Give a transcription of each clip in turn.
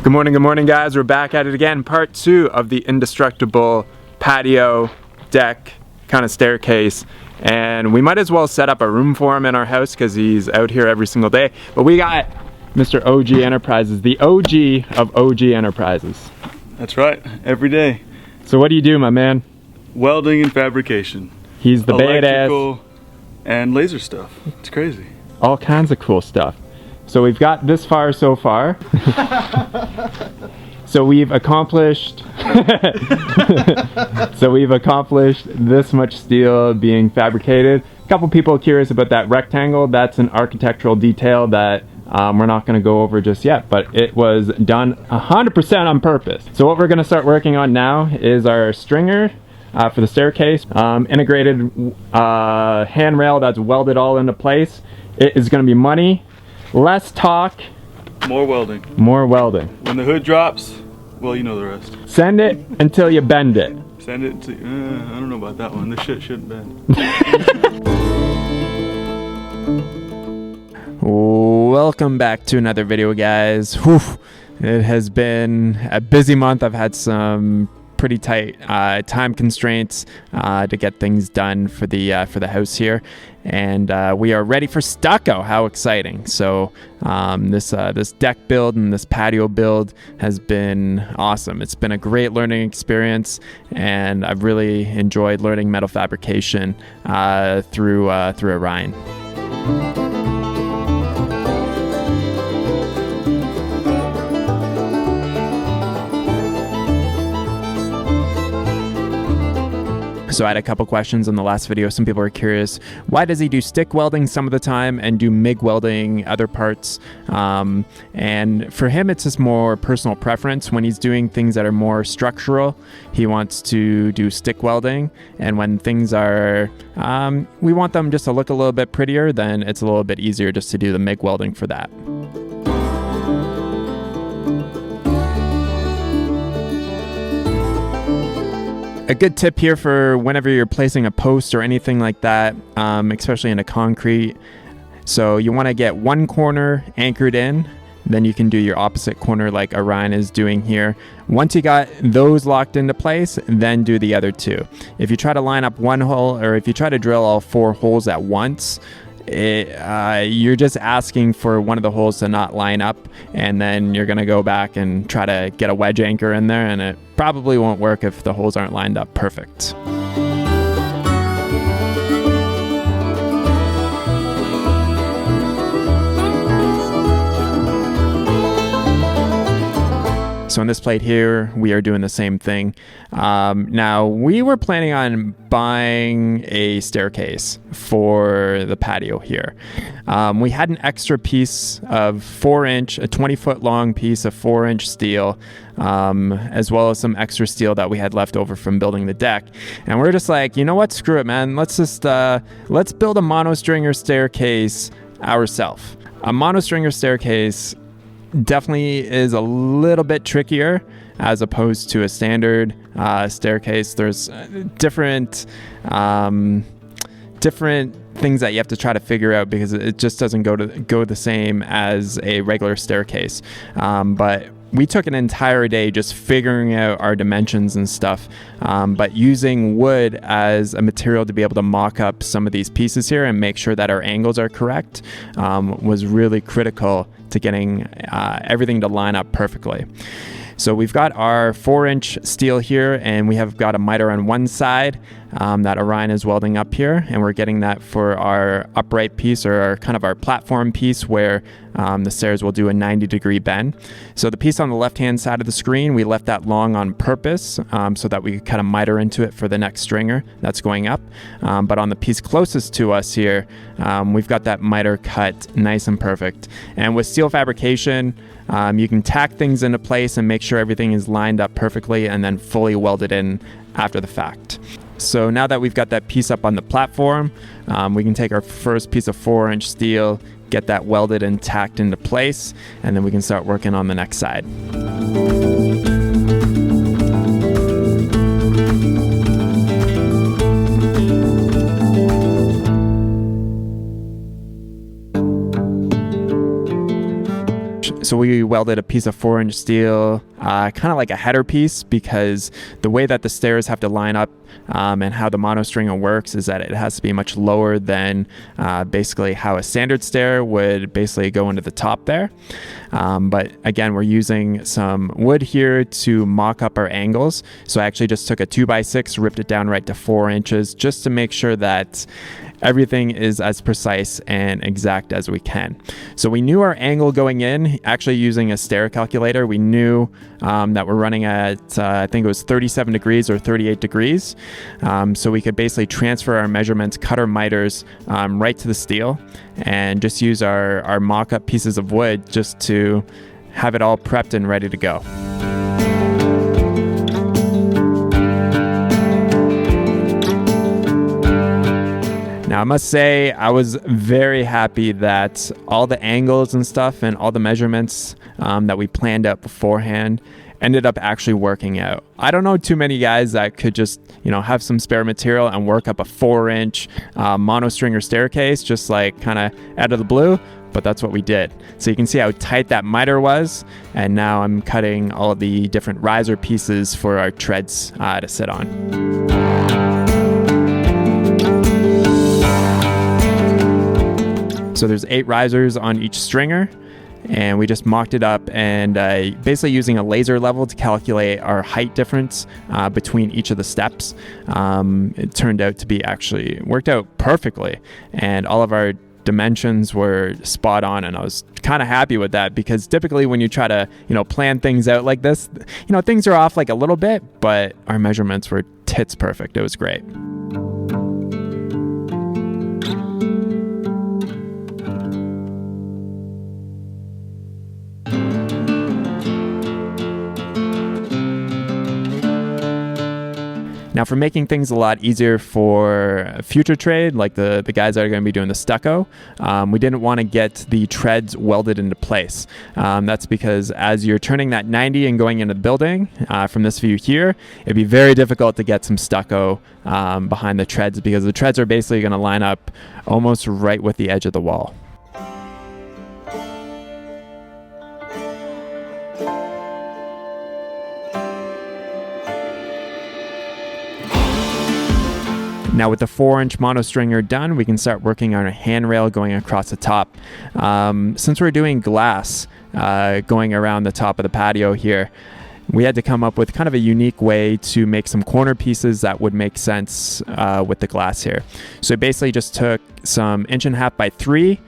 Good morning guys. We're back at it again. Part 2 of the indestructible patio, deck, kind of staircase. And we might as well set up a room for him in our house because he's out here every single day. But we got Mr. OG Enterprises, the OG of OG Enterprises. That's right, every day. So what do you do, my man? Welding and fabrication. He's the badass. Electrical and laser stuff. It's crazy. All kinds of cool stuff. So we've got this far so far. So we've accomplished this much steel being fabricated. A couple people are curious about that rectangle. That's an architectural detail that we're not going to go over just yet, but it was done 100% on purpose. So what we're going to start working on now is our stringer for the staircase, integrated handrail that's welded all into place. It is going to be money. Less talk, more welding. More welding. When the hood drops, well, you know the rest. Send it until you bend it. Send it to, I don't know about that one. This shit shouldn't bend. Welcome back to another video, guys. Whew. It has been a busy month. I've had some pretty tight time constraints to get things done for the house here, and we are ready for stucco. How exciting! So this deck build and this patio build has been awesome. It's been a great learning experience, and I've really enjoyed learning metal fabrication through Orion. So I had a couple questions in the last video. Some people are curious, why does he do stick welding some of the time and do MIG welding other parts? And for him, it's just more personal preference. When he's doing things that are more structural, he wants to do stick welding. And when things are, we want them just to look a little bit prettier, then it's a little bit easier just to do the MIG welding for that. A good tip here for whenever you're placing a post or anything like that, especially in a concrete. So you want to get one corner anchored in, then you can do your opposite corner like Orion is doing here. Once you got those locked into place, then do the other two. If you try to line up one hole, or if you try to drill all 4 holes at once, you're just asking for one of the holes to not line up, and then you're going to go back and try to get a wedge anchor in there, and it probably won't work if the holes aren't lined up perfect. So on this plate here, we are doing the same thing. Now, we were planning on buying a staircase for the patio here. We had an extra piece of 4-inch, a 20-foot long piece of 4-inch steel, as well as some extra steel that we had left over from building the deck. And we're just like, you know what? Screw it, man. Let's just let's build a monostringer staircase ourselves. A monostringer staircase definitely is a little bit trickier as opposed to a standard staircase. There's different things that you have to try to figure out because it just doesn't go the same as a regular staircase. But we took an entire day just figuring out our dimensions and stuff, but using wood as a material to be able to mock up some of these pieces here and make sure that our angles are correct was really critical to getting everything to line up perfectly. So we've got our 4-inch steel here, and we have got a miter on one side that Orion is welding up here, and we're getting that for our upright piece, or our platform piece where the stairs will do a 90-degree bend. So the piece on the left-hand side of the screen, we left that long on purpose so that we could kind of miter into it for the next stringer that's going up. But on the piece closest to us here, we've got that miter cut nice and perfect. And with steel fabrication, you can tack things into place and make sure everything is lined up perfectly and then fully welded in after the fact. So now that we've got that piece up on the platform, we can take our first piece of 4-inch steel, get that welded and tacked into place, and then we can start working on the next side. So we welded a piece of 4-inch steel, kind of like a header piece, because the way that the stairs have to line up and how the monostringer works is that it has to be much lower than basically how a standard stair would basically go into the top there. But again, we're using some wood here to mock up our angles. So I actually just took a 2x6, ripped it down right to 4 inches, just to make sure that everything is as precise and exact as we can. So we knew our angle going in, actually using a stair calculator. We knew that we're running at, I think it was 37 degrees or 38 degrees. So we could basically transfer our measurements, cut our miters right to the steel, and just use our mock-up pieces of wood just to have it all prepped and ready to go. Now, I must say, I was very happy that all the angles and stuff and all the measurements that we planned out beforehand ended up actually working out. I don't know too many guys that could just, have some spare material and work up a 4-inch monostringer staircase just like kind of out of the blue, but that's what we did. So you can see how tight that miter was, and now I'm cutting all of the different riser pieces for our treads to sit on. So there's 8 risers on each stringer, and we just mocked it up and basically using a laser level to calculate our height difference between each of the steps. It turned out to be worked out perfectly, and all of our dimensions were spot on, and I was kind of happy with that, because typically when you try to plan things out like this, things are off like a little bit, but our measurements were tits perfect. It was great. Now, for making things a lot easier for future trade, like the guys that are going to be doing the stucco, we didn't want to get the treads welded into place. That's because as you're turning that 90 and going into the building, from this view here, it'd be very difficult to get some stucco behind the treads, because the treads are basically going to line up almost right with the edge of the wall. Now with the 4-inch monostringer done, we can start working on a handrail going across the top. Since we're doing glass going around the top of the patio here, we had to come up with kind of a unique way to make some corner pieces that would make sense with the glass here. So basically just took some 1.5 by 3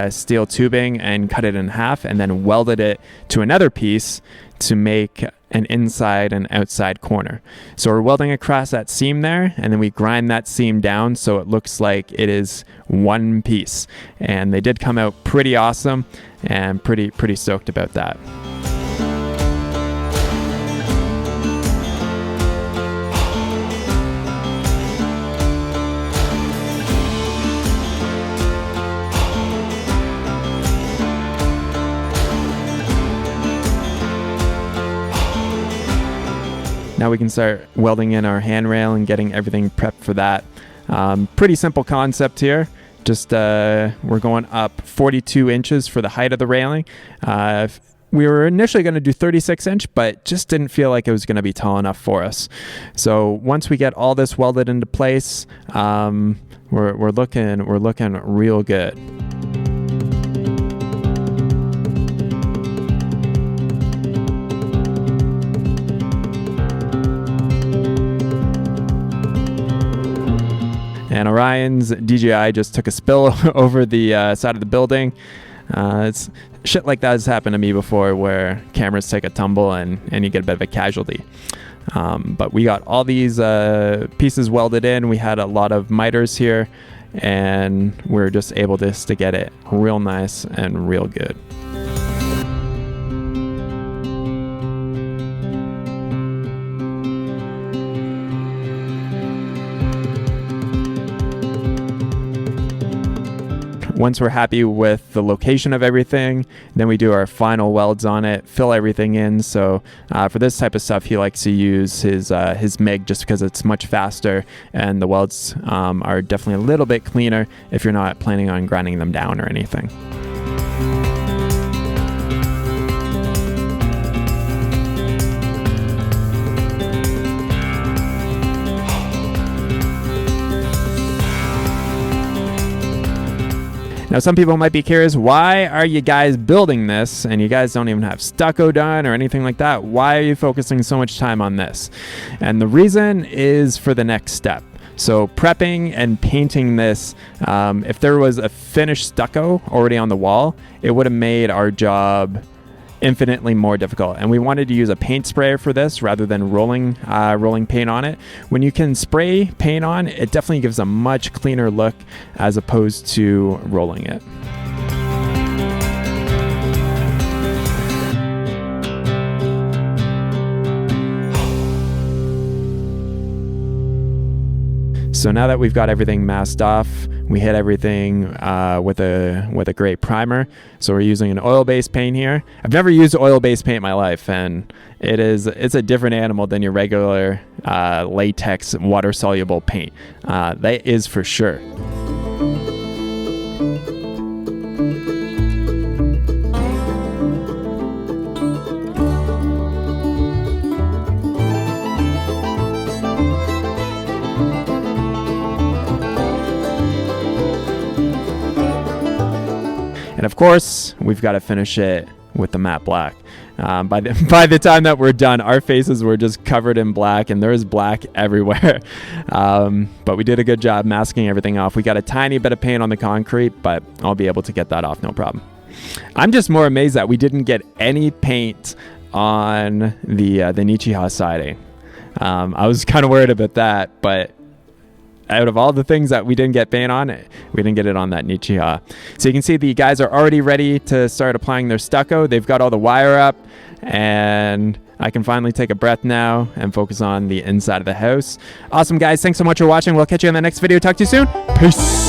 steel tubing and cut it in half, and then welded it to another piece to make an inside and outside corner. So we're welding across that seam there, and then we grind that seam down so it looks like it is one piece. And they did come out pretty awesome, and pretty stoked about that. Now we can start welding in our handrail and getting everything prepped for that. Pretty simple concept here. Just we're going up 42 inches for the height of the railing. We were initially going to do 36 inch, but just didn't feel like it was going to be tall enough for us. So once we get all this welded into place, we're looking real good. And Orion's DJI just took a spill over the side of the building. It's shit like that has happened to me before, where cameras take a tumble and you get a bit of a casualty. But we got all these pieces welded in. We had a lot of miters here, and we're just able to get it real nice and real good. Once we're happy with the location of everything, then we do our final welds on it, fill everything in. So for this type of stuff, he likes to use his MIG just because it's much faster, and the welds are definitely a little bit cleaner if you're not planning on grinding them down or anything. Now, some people might be curious, why are you guys building this and you guys don't even have stucco done or anything like that? Why are you focusing so much time on this? And the reason is for the next step. So prepping and painting this, if there was a finished stucco already on the wall, it would have made our job infinitely more difficult. And we wanted to use a paint sprayer for this rather than rolling paint on it. When you can spray paint on, it definitely gives a much cleaner look as opposed to rolling it. So now that we've got everything masked off, we hit everything with a great primer. So we're using an oil-based paint here. I've never used oil-based paint in my life, and it's a different animal than your regular latex water-soluble paint. That is for sure. And of course, we've got to finish it with the matte black. By the time that we're done, our faces were just covered in black, and there's black everywhere. But we did a good job masking everything off. We got a tiny bit of paint on the concrete, but I'll be able to get that off, no problem. I'm just more amazed that we didn't get any paint on the Nichiha siding. I was kind of worried about that, but out of all the things that we didn't get paint on, we didn't get it on that Nichiha. So you can see the guys are already ready to start applying their stucco. They've got all the wire up, and I can finally take a breath now and focus on the inside of the house. Awesome, guys. Thanks so much for watching. We'll catch you in the next video. Talk to you soon. Peace.